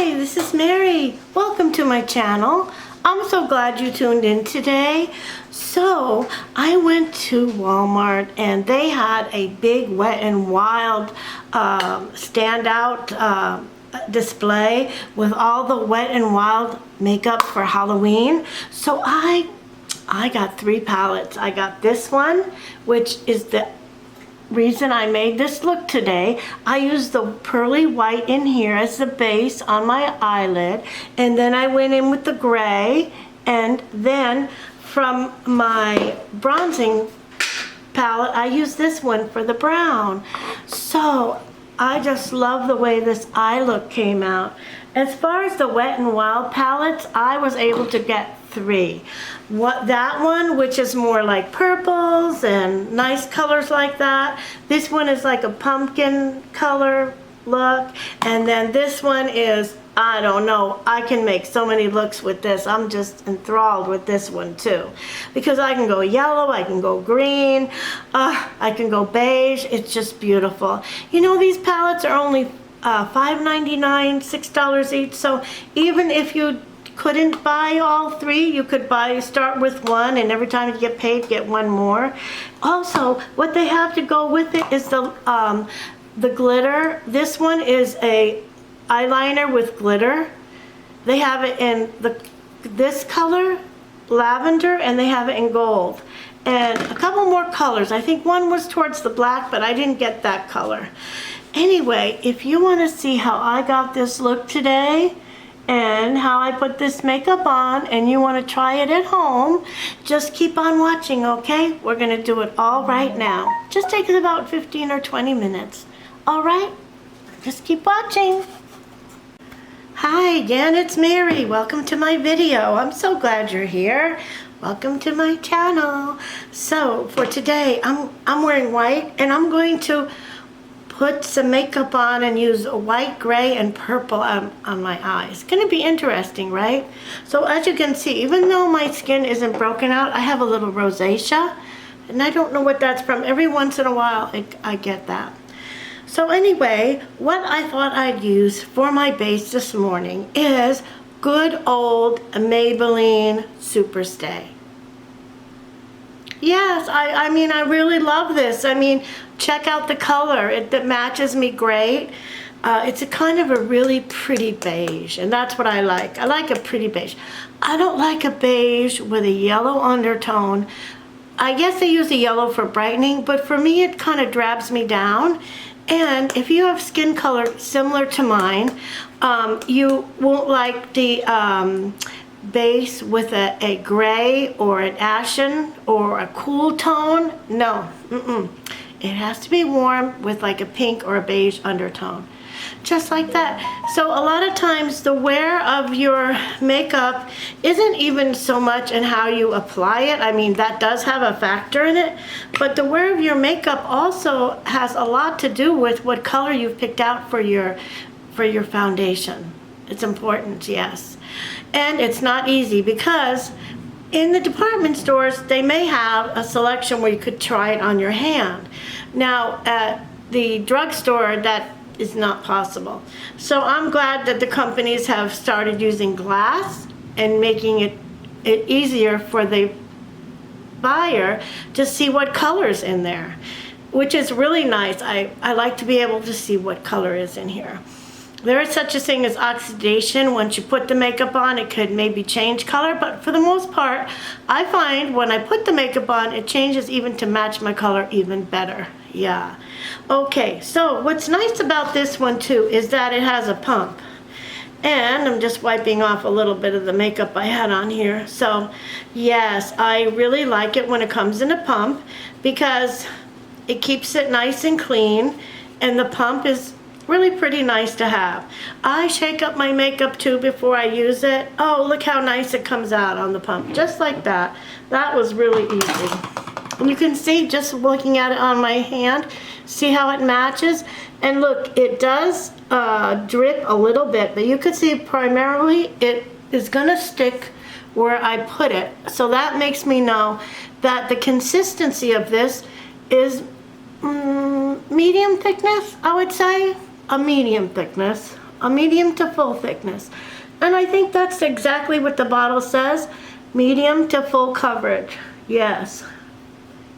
Hi, this is Mary. Welcome to my channel. I'm so glad you tuned in today. So I went to Walmart and they had a big Wet n Wild standout display with all the Wet n Wild makeup for Halloween. So I got 3 palettes. I got this one, which is the reason I made this look today. I used the pearly white in here as the base on my eyelid, and then I went in with the gray, and then from my bronzing palette I used this one for the brown. So I just love the way this eye look came out. As far as the Wet n Wild palettes, I was able to get 3. That one, which is more like purples and nice colors like that. This one is like a pumpkin color look. And then this one is, I don't know, I can make so many looks with this. I'm just enthralled with this one too. Because I can go yellow, I can go green, I can go beige. It's just beautiful. You know, these palettes are only $5.99, $6 each. So even if you couldn't buy all 3, you could start with 1, and every time you get paid, get 1 more. Also, what they have to go with it is the glitter. This one is a eyeliner with glitter. They have it in this color, lavender, and they have it in gold. And a couple more colors. I think one was towards the black, but I didn't get that color. Anyway, if you want to see how I got this look today and how I put this makeup on, and you want to try it at home, just keep on watching, okay? We're going to do it all right now. Just takes about 15 or 20 minutes. All right? Just keep watching. Hi again, it's Mary. Welcome to my video. I'm so glad you're here. Welcome to my channel. So for today, I'm wearing white, and I'm going to put some makeup on and use white, gray, and purple on my eyes. It's going to be interesting, right? So as you can see, even though my skin isn't broken out, I have a little rosacea, and I don't know what that's from. Every once in a while, I get that. So anyway, what I thought I'd use for my base this morning is good old Maybelline Superstay. Yes, I mean, I really love this. I mean, check out the color. It matches me great. It's a kind of a really pretty beige, and that's what I like. I like a pretty beige. I don't like a beige with a yellow undertone. I guess they use the yellow for brightening, but for me it kind of drabs me down. And if you have skin color similar to mine, you won't like the base with a gray or an ashen or a cool tone. No, it has to be warm with like a pink or a beige undertone, just like that. So a lot of times the wear of your makeup isn't even so much in how you apply it. I mean, that does have a factor in it, but the wear of your makeup also has a lot to do with what color you've picked out for your foundation. It's important, yes. And it's not easy, because in the department stores, they may have a selection where you could try it on your hand. Now, at the drugstore, that is not possible. So I'm glad that the companies have started using glass and making it easier for the buyer to see what color's in there, which is really nice. I like to be able to see what color is in here. There is such a thing as oxidation. Once you put the makeup on, it could maybe change color, but for the most part, I find when I put the makeup on, it changes even to match my color even better. Yeah. Okay, so what's nice about this one too is that it has a pump. And I'm just wiping off a little bit of the makeup I had on here. So yes, I really like it when it comes in a pump, because it keeps it nice and clean, and the pump is really pretty nice to have. I shake up my makeup too before I use it. Oh, look how nice it comes out on the pump, just like that. That was really easy. And you can see, just looking at it on my hand, see how it matches? And look, it does drip a little bit, but you can see primarily it is gonna stick where I put it. So that makes me know that the consistency of this is medium thickness, I would say. A medium thickness. a medium to full thickness. And I think that's exactly what the bottle says, medium to full coverage. Yes.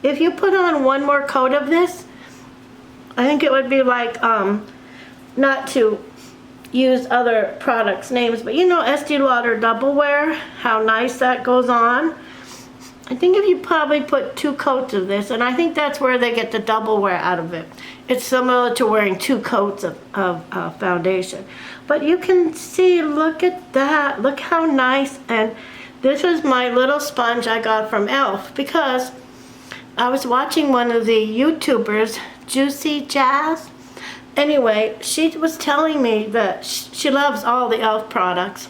If you put on one more coat of this, I think it would be like, not to use other products' names, but you know Estee Lauder Double Wear, how nice that goes on. I think if you probably put 2 coats of this, and I think that's where they get the double wear out of it. It's similar to wearing 2 coats of foundation. But you can see, look at that, look how nice. And this is my little sponge I got from e.l.f. because I was watching one of the YouTubers, Juicy Jazz. Anyway, she was telling me that she loves all the e.l.f. products.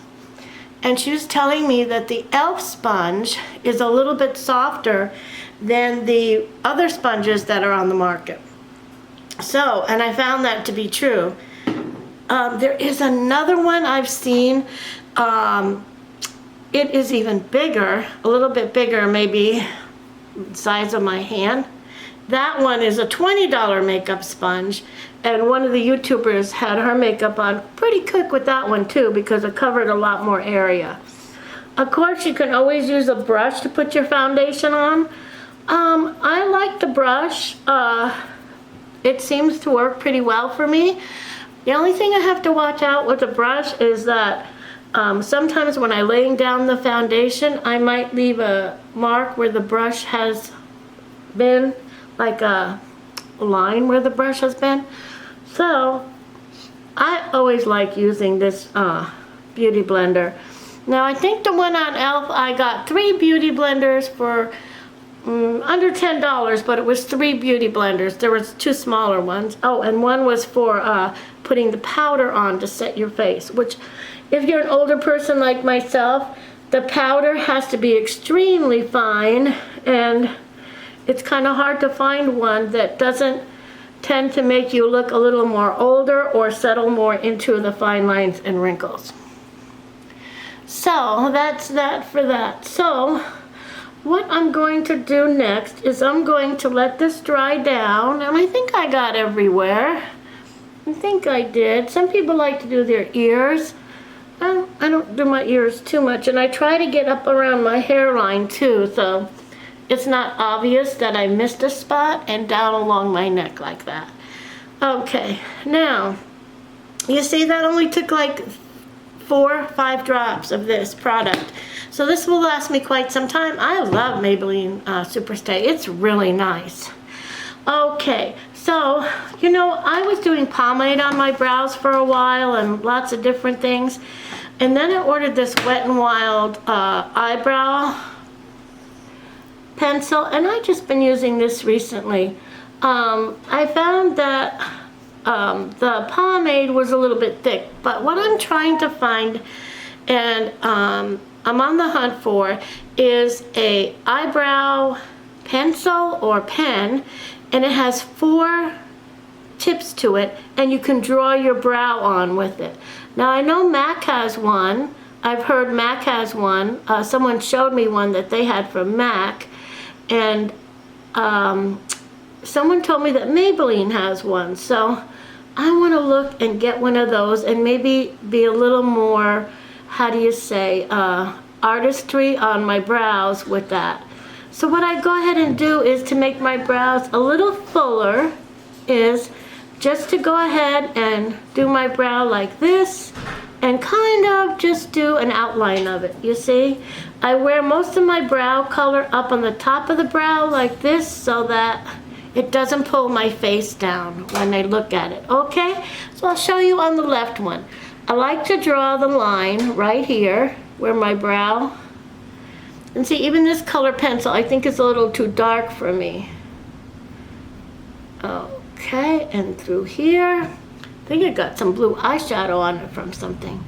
And she was telling me that the e.l.f. sponge is a little bit softer than the other sponges that are on the market. So, and I found that to be true. There is another one I've seen. It is even bigger, a little bit bigger, maybe the size of my hand. That one is a $20 makeup sponge, and one of the YouTubers had her makeup on pretty quick with that one too because it covered a lot more area. Of course, you can always use a brush to put your foundation on. I like the brush. It seems to work pretty well for me. The only thing I have to watch out with the brush is that sometimes when I'm laying down the foundation, I might leave a mark where the brush has been, like a line where the brush has been. So I always like using this beauty blender. Now I think the one on e.l.f. I got 3 beauty blenders for under $10, but it was 3 beauty blenders. There was 2 smaller ones. Oh, and one was for putting the powder on to set your face, which if you're an older person like myself, the powder has to be extremely fine, and it's kind of hard to find one that doesn't tend to make you look a little more older or settle more into the fine lines and wrinkles. So that's that for that. So what I'm going to do next is I'm going to let this dry down, and I think I got everywhere. I think I did. Some people like to do their ears. I don't do my ears too much, and I try to get up around my hairline too, so it's not obvious that I missed a spot, and down along my neck like that. Okay, now, you see that only took like 4 or 5 drops of this product. So this will last me quite some time. I love Maybelline Superstay. It's really nice. Okay, so, you know, I was doing pomade on my brows for a while and lots of different things. And then I ordered this Wet n Wild eyebrow pencil, and I've just been using this recently. I found that the pomade was a little bit thick, but what I'm trying to find, and I'm on the hunt for, is a eyebrow pencil or pen, and it has 4 tips to it, and you can draw your brow on with it. Now I know MAC has one. I've heard MAC has one. Someone showed me one that they had from MAC, and someone told me that Maybelline has one. So I want to look and get one of those and maybe be a little more, how do you say, artistry on my brows with that. So what I go ahead and do is to make my brows a little fuller is just to go ahead and do my brow like this and kind of just do an outline of it. You see, I wear most of my brow color up on the top of the brow like this so that it doesn't pull my face down when I look at it. Okay, so I'll show you on the left one. I like to draw the line right here where my brow, and see, even this color pencil I think is a little too dark for me. Okay, and through here, I think it got some blue eyeshadow on it from something.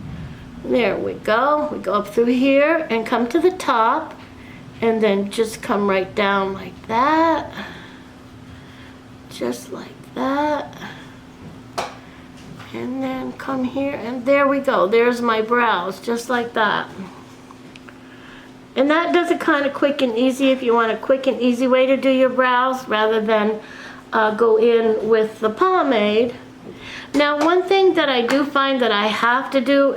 There we go. We go up through here and come to the top, and then just come right down like that. Just like that. And then come here, and there we go. There's my brows, just like that. And that does it kind of quick and easy if you want a quick and easy way to do your brows rather than go in with the pomade. Now, one thing that I do find that I have to do,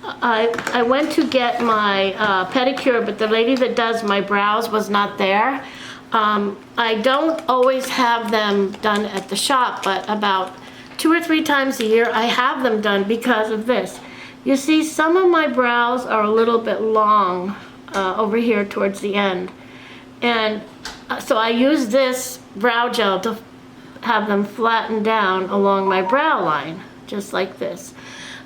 I went to get my pedicure, but the lady that does my brows was not there. I don't always have them done at the shop, but about 2 or 3 times a year I have them done because of this. You see, some of my brows are a little bit long over here towards the end. And so I use this brow gel to have them flatten down along my brow line, just like this.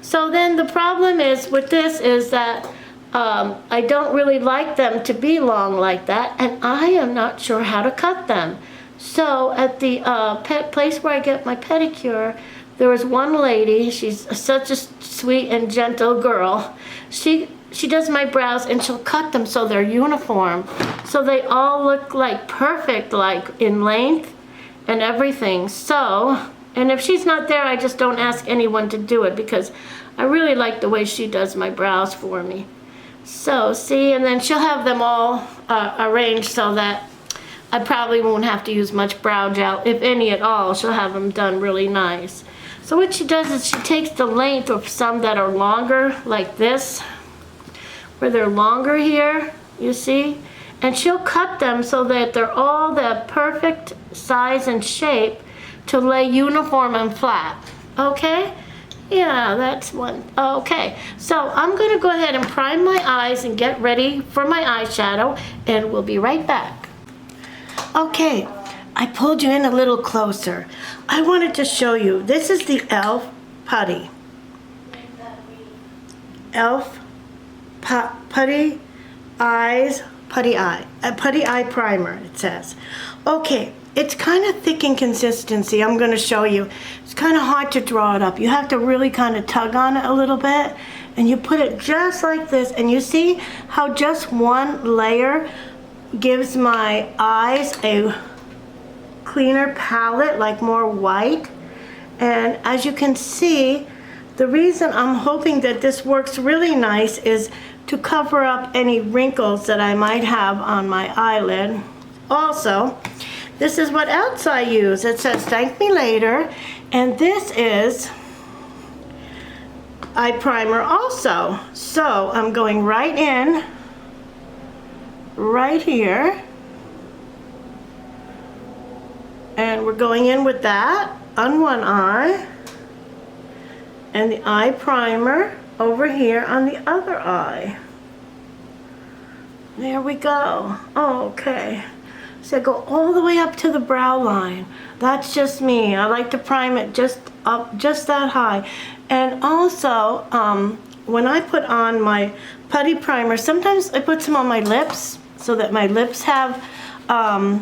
So then the problem is with this is that I don't really like them to be long like that, and I am not sure how to cut them. So at the place where I get my pedicure, there was one lady. She's such a sweet and gentle girl. She does my brows, and she'll cut them so they're uniform, so they all look like perfect, like in length and everything. So, and if she's not there, I just don't ask anyone to do it because I really like the way she does my brows for me. So see, and then she'll have them all arranged so that I probably won't have to use much brow gel, if any at all. She'll have them done really nice. So what she does is she takes the length of some that are longer, like this, where they're longer here, you see? And she'll cut them so that they're all the perfect size and shape to lay uniform and flat, okay? Yeah, that's one. Okay, so I'm gonna go ahead and prime my eyes and get ready for my eyeshadow, and we'll be right back. Okay, I pulled you in a little closer. I wanted to show you, this is the e.l.f. Putty. e.l.f. Putty Eyes, Putty Eye Primer, it says. Okay, it's kind of thick in consistency. I'm going to show you. It's kind of hard to draw it up. You have to really kind of tug on it a little bit, and you put it just like this, and you see how just one layer gives my eyes a cleaner palette, like more white. And as you can see, the reason I'm hoping that this works really nice is to cover up any wrinkles that I might have on my eyelid. Also, this is what else I use. It says thank me later, and this is eye primer also. So I'm going right in, right here, and we're going in with that on one eye, and the eye primer over here on the other eye. There we go. Okay. So go all the way up to the brow line. That's just me. I like to prime it just up, just that high. And also, when I put on my putty primer, sometimes I put some on my lips so that my lips have a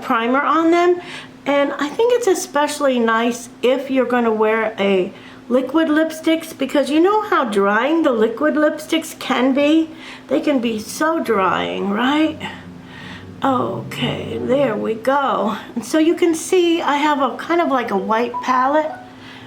primer on them. And I think it's especially nice if you're going to wear a liquid lipsticks, because you know how drying the liquid lipsticks can be? They can be so drying, right? Okay, there we go. And so you can see I have a kind of like a white palette.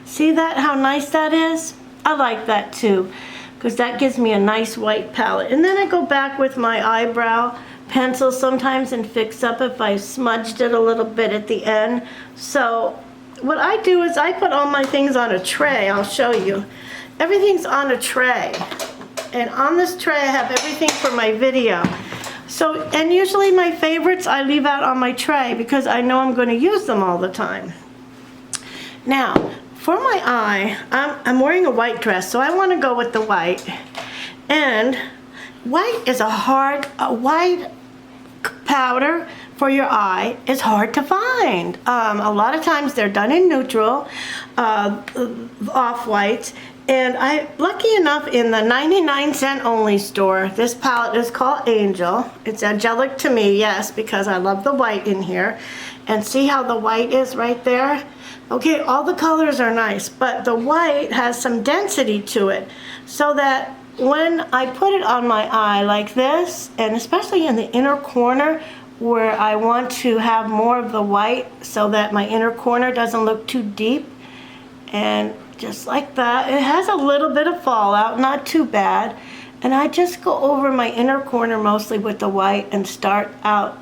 See that, how nice that is? I like that too, because that gives me a nice white palette. And then I go back with my eyebrow pencil sometimes and fix up if I smudged it a little bit at the end. So what I do is I put all my things on a tray. I'll show you. Everything's on a tray. And on this tray I have everything for my video. So, and usually my favorites I leave out on my tray because I know I'm going to use them all the time. Now, for my eye, I'm wearing a white dress, so I want to go with the white. And white is white powder for your eye is hard to find. A lot of times they're done in neutral, off-whites. And lucky enough, in the 99-cent only store, this palette is called Angel. It's angelic to me, yes, because I love the white in here. And see how the white is right there? Okay, all the colors are nice, but the white has some density to it, so that when I put it on my eye like this, and especially in the inner corner where I want to have more of the white so that my inner corner doesn't look too deep, and just like that, it has a little bit of fallout, not too bad, and I just go over my inner corner mostly with the white and start out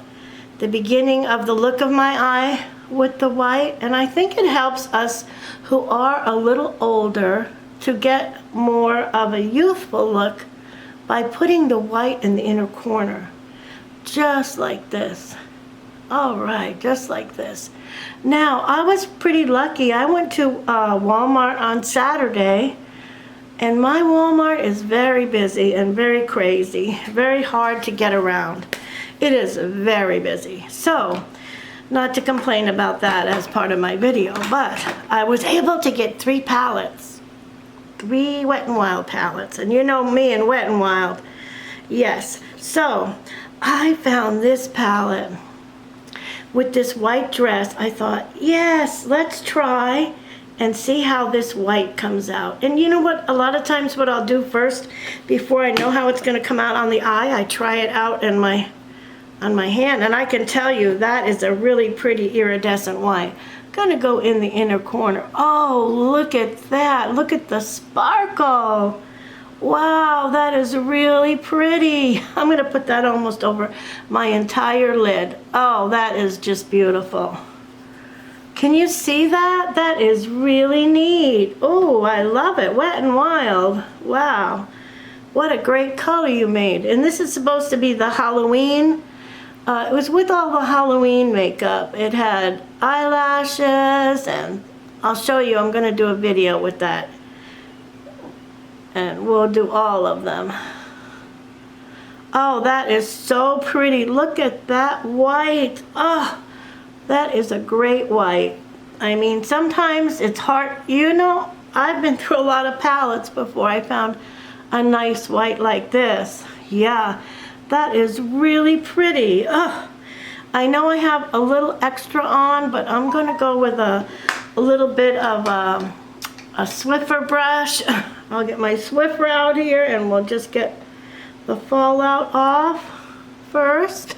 the beginning of the look of my eye with the white, and I think it helps us who are a little older to get more of a youthful look by putting the white in the inner corner, just like this. All right, just like this. Now, I was pretty lucky. I went to Walmart on Saturday, and my Walmart is very busy and very crazy, very hard to get around. It is very busy. So, not to complain about that as part of my video, but I was able to get 3 palettes. 3 Wet n Wild palettes. And you know me and Wet n Wild. Yes. So, I found this palette with this white dress. I thought, yes, let's try and see how this white comes out. And you know what? A lot of times what I'll do first, before I know how it's going to come out on the eye, I try it out on my hand, and I can tell you that is a really pretty iridescent white. I'm gonna go in the inner corner. Oh, look at that. Look at the sparkle. Wow, that is really pretty. I'm gonna put that almost over my entire lid. Oh, that is just beautiful. Can you see that? That is really neat. Oh, I love it. Wet n Wild. Wow. What a great color you made. And this is supposed to be the Halloween. It was with all the Halloween makeup. It had eyelashes, and I'll show you. I'm going to do a video with that. And we'll do all of them. Oh, that is so pretty. Look at that white. Oh, that is a great white. I mean, sometimes it's hard. You know, I've been through a lot of palettes before I found a nice white like this. Yeah. That is really pretty. Ugh. I know I have a little extra on, but I'm going to go with a little bit of a Swiffer brush. I'll get my Swiffer out here, and we'll just get the fallout off first.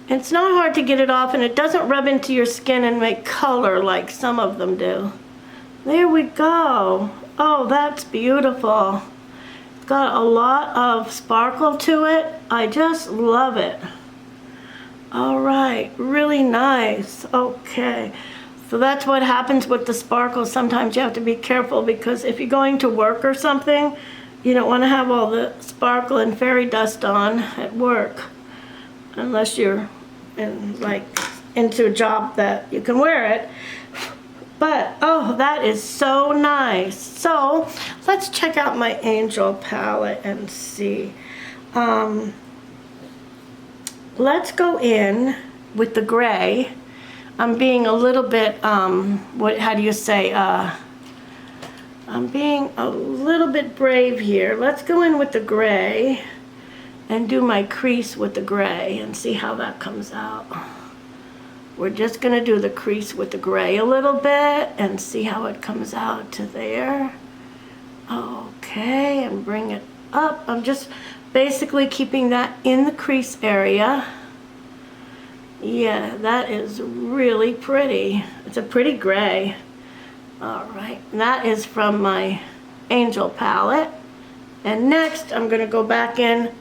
It's not hard to get it off, and it doesn't rub into your skin and make color like some of them do. There we go. Oh, that's beautiful. Got a lot of sparkle to it. I just love it. All right, really nice. Okay, so that's what happens with the sparkle. Sometimes you have to be careful, because if you're going to work or something, you don't want to have all the sparkle and fairy dust on at work, unless you're into a job that you can wear it. But, oh, that is so nice. So, let's check out my Angel palette and see. Let's go in with the gray. I'm being a little bit, how do you say, I'm being a little bit brave here. Let's go in with the gray and do my crease with the gray and see how that comes out. We're just going to do the crease with the gray a little bit and see how it comes out to there. Okay, and bring it up. I'm just basically keeping that in the crease area. Yeah, that is really pretty. It's a pretty gray. All right, and that is from my Angel palette. And next, I'm going to go back in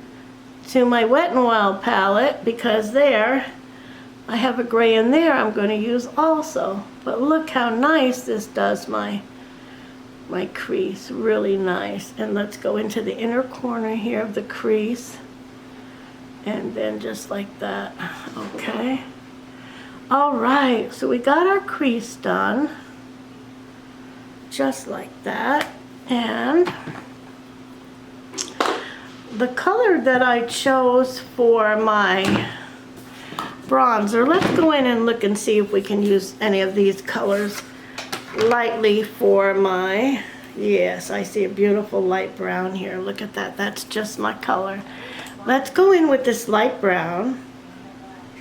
to my Wet n Wild palette, because there I have a gray in there I'm going to use also. But look how nice this does my crease. Really nice. And let's go into the inner corner here of the crease. And then just like that. Okay. Alright, so we got our crease done. Just like that. And the color that I chose for my bronzer, let's go in and look and see if we can use any of these colors lightly for my, yes, I see a beautiful light brown here. Look at that. That's just my color. Let's go in with this light brown.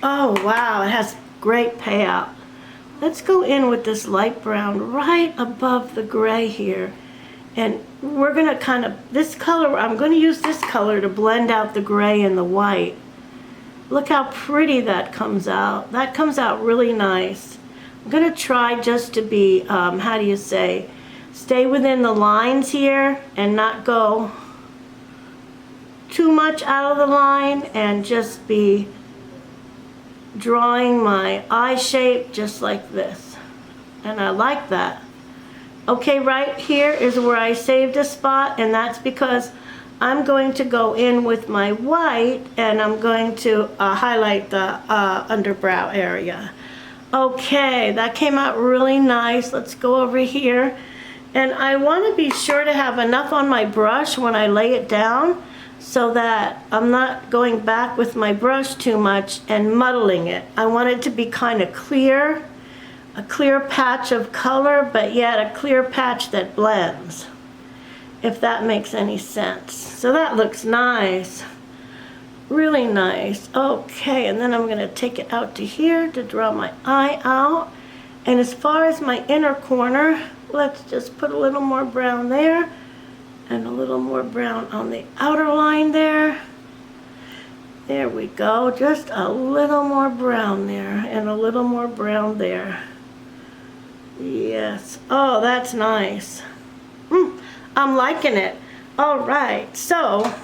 Oh, wow, it has great payout. Let's go in with this light brown right above the gray here. And we're going to kind of, this color, I'm going to use this color to blend out the gray and the white. Look how pretty that comes out. That comes out really nice. I'm going to try just to be, how do you say, stay within the lines here and not go too much out of the line, and just be drawing my eye shape just like this. And I like that. Okay, right here is where I saved a spot, and that's because I'm going to go in with my white and I'm going to highlight the underbrow area. Okay, that came out really nice. Let's go over here. And I want to be sure to have enough on my brush when I lay it down so that I'm not going back with my brush too much and muddling it. I want it to be kind of clear, a clear patch of color, but yet a clear patch that blends, if that makes any sense. So that looks nice, really nice. Okay, and then I'm going to take it out to here to draw my eye out. And as far as my inner corner, let's just put a little more brown there and a little more brown on the outer line there. There we go, just a little more brown there and a little more brown there. Yes, oh, that's nice. I'm liking it. All right, so,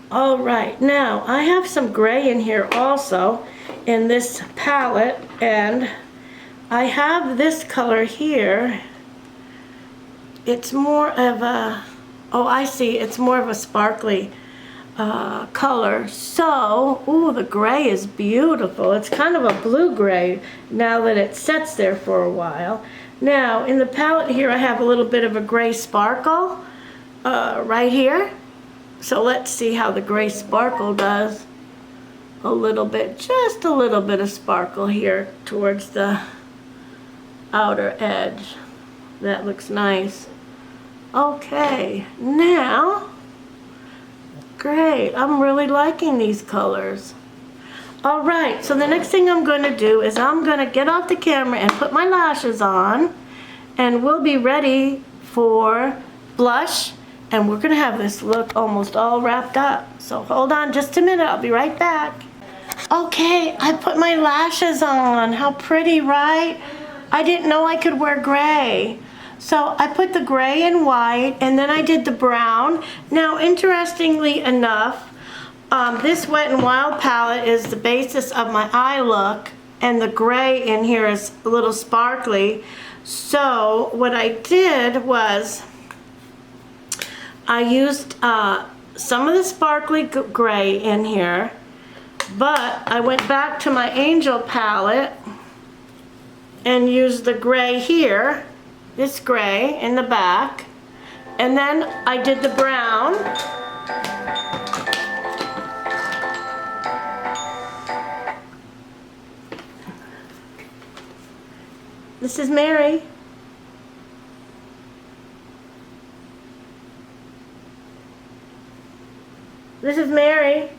all right, now I have some gray in here also in this palette, and I have this color here. It's more of a, oh, I see, it's more of a sparkly color. So, ooh, the gray is beautiful. It's kind of a blue gray now that it sets there for a while. Now, in the palette here, I have a little bit of a gray sparkle right here. So let's see how the gray sparkle does. A little bit, just a little bit of sparkle here towards the outer edge. That looks nice. Okay, now, great, I'm really liking these colors. All right, so the next thing I'm going to do is I'm going to get off the camera and put my lashes on, and we'll be ready for blush, and we're going to have this look almost all wrapped up. So hold on just a minute, I'll be right back. Okay, I put my lashes on. How pretty, right? I didn't know I could wear gray. So I put the gray and white, and then I did the brown. Now, interestingly enough, this Wet n Wild palette is the basis of my eye look, and the gray in here is a little sparkly. So what I did was I used some of the sparkly gray in here, but I went back to my Angel palette and used the gray here, this gray in the back, and then I did the brown. This is Mary. This is Mary.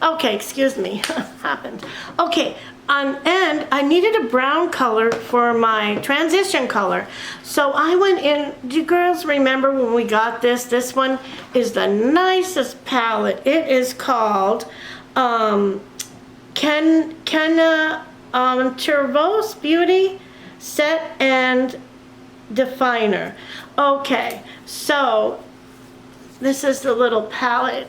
Okay, excuse me, happened. Okay, and I needed a brown color for my transition color. So I went in, do you girls remember when we got this? This one is the nicest palette. It is called Tervos Beauty Set and Definer. Okay, so this is the little palette.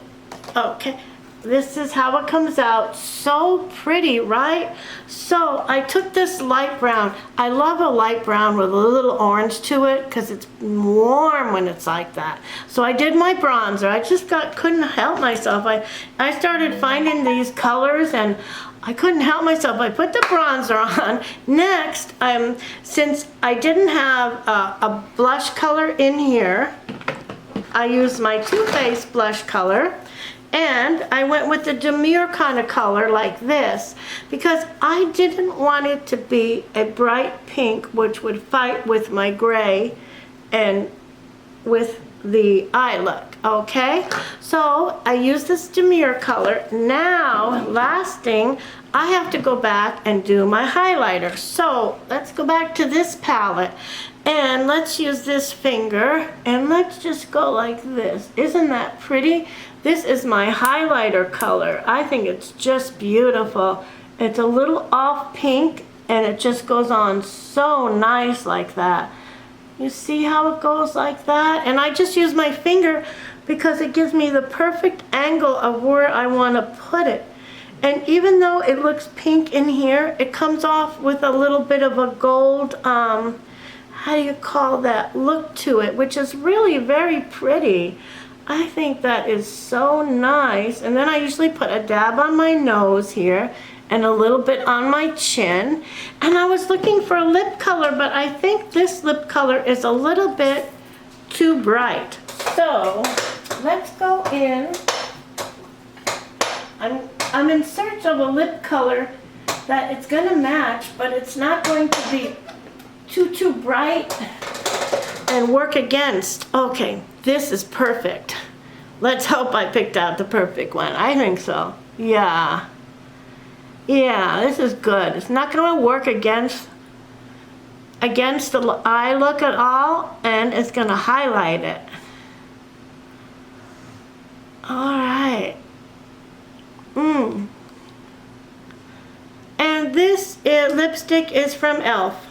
Okay. This is how it comes out. So pretty, right? So I took this light brown. I love a light brown with a little orange to it because it's warm when it's like that. So I did my bronzer. I just couldn't help myself. I started finding these colors and I couldn't help myself. I put the bronzer on. Next, since I didn't have a blush color in here, I used my Too Faced blush color. And I went with the Demure kind of color like this because I didn't want it to be a bright pink which would fight with my gray and with the eye look, okay? So I used this Demure color. Now, last thing, I have to go back and do my highlighter. So let's go back to this palette and let's use this finger and let's just go like this. Isn't that pretty? This is my highlighter color. I think it's just beautiful. It's a little off pink and it just goes on so nice like that. You see how it goes like that? And I just use my finger because it gives me the perfect angle of where I want to put it. And even though it looks pink in here, it comes off with a little bit of a gold, how do you call that, look to it, which is really very pretty. I think that is so nice. And then I usually put a dab on my nose here and a little bit on my chin. And I was looking for a lip color, but I think this lip color is a little bit too bright. So let's go in. I'm in search of a lip color that it's gonna match, but it's not going to be too bright and work against. Okay, this is perfect. Let's hope I picked out the perfect one. I think so. Yeah, this is good. It's not gonna work against the eye look at all, and it's gonna highlight it. All right. And this lipstick is from e.l.f.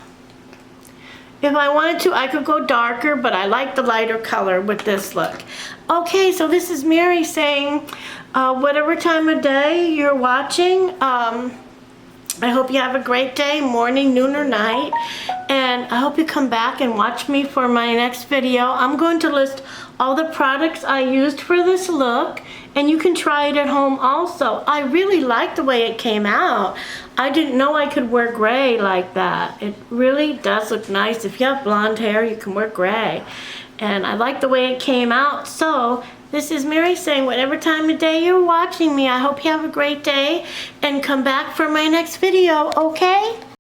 If I wanted to, I could go darker, but I like the lighter color with this look. Okay, so this is Mary saying, whatever time of day you're watching, I hope you have a great day, morning, noon, or night. And I hope you come back and watch me for my next video. I'm going to list all the products I used for this look, and you can try it at home also. I really like the way it came out. I didn't know I could wear gray like that. It really does look nice. If you have blonde hair, you can wear gray. And I like the way it came out. So this is Mary saying, whatever time of day you're watching me, I hope you have a great day and come back for my next video, okay?